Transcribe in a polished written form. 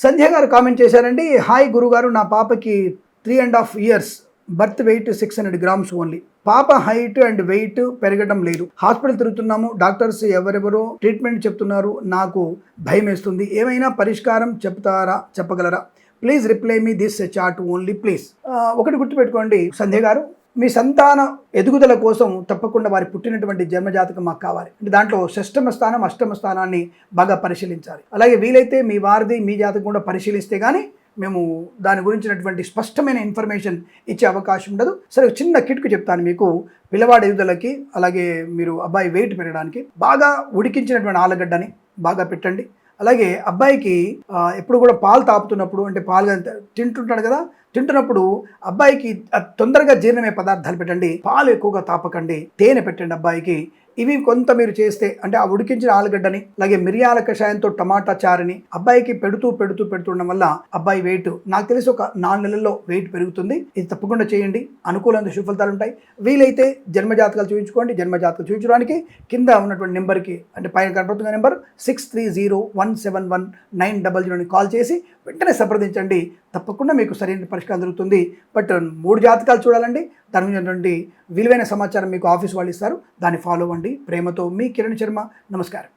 సంధ్య గారు కామెంట్ చేశారండి. హాయ్ గురుగారు, నా పాపకి 3.5 years, birth weight 600 grams only. పాప హైట్ అండ్ వెయిట్ పెరగడం లేదు. హాస్పిటల్ తిరుగుతున్నాము, డాక్టర్స్ ఎవరెవరో ట్రీట్మెంట్ చెప్తున్నారు, నాకు భయం వేస్తుంది. ఏమైనా పరిష్కారం చెప్పగలరా? Please reply me this chat only please. ఒకటి గుర్తుపెట్టుకోండి సంధ్య గారు, మీ సంతాన ఎదుగుదల కోసం తప్పకుండా వారి పుట్టినటువంటి జన్మజాతకం మాకు కావాలి. అంటే దాంట్లో షష్టమ స్థానం, అష్టమ స్థానాన్ని బాగా పరిశీలించాలి. అలాగే వీలైతే మీ వారిది, మీ జాతకం కూడా పరిశీలిస్తే కానీ మేము దాని గురించినటువంటి స్పష్టమైన ఇన్ఫర్మేషన్ ఇచ్చే అవకాశం ఉండదు. సరే, చిన్న కిట్కు చెప్తాను మీకు. పిల్లవాడి ఎదుగుదలకి, అలాగే మీరు అబ్బాయి వెయిట్ పెరగడానికి బాగా ఉడికించినటువంటి ఆలుగడ్డని బాగా పెట్టండి. అలాగే అబ్బాయికి ఎప్పుడు కూడా పాలు తాపుతున్నప్పుడు, అంటే పాలు తింటుంటాడు కదా, తింటున్నప్పుడు అబ్బాయికి తొందరగా జీర్ణమయ్యే పదార్థాలు పెట్టండి. పాలు ఎక్కువగా తాపకండి, తేనె పెట్టండి అబ్బాయికి. ఇవి కొంత మీరు చేస్తే, అంటే ఆ ఉడికించిన ఆలుగడ్డని, అలాగే మిరియాల కషాయంతో టమాటా చారుని అబ్బాయికి పెడుతుండడం వల్ల అబ్బాయి వెయిట్ నాకు తెలిసి ఒక 4 నెలల్లో వెయిట్ పెరుగుతుంది. ఇది తప్పకుండా చేయండి, అనుకూలమైన సుఫలితాలు ఉంటాయి. వీలైతే జన్మజాతకాలు చూపించుకోండి. జన్మజాతకాలు చూపించడానికి కింద ఉన్నటువంటి నెంబర్కి, అంటే పైన కనపడుతున్న నెంబర్ 6301719000 కాల్ చేసి వెంటనే సంప్రదించండి. తప్పకుండా మీకు సరైన పరిష్కారం దొరుకుతుంది. బట్ 3 జాతకాలు చూడాలండి. దాని గురించి విలువైన సమాచారం మీకు ఆఫీస్ వాళ్ళు ఇస్తారు, దాన్ని ఫాలో అవ్వండి. ప్రేమతో మీ కిరణ్ శర్మ. నమస్కారం.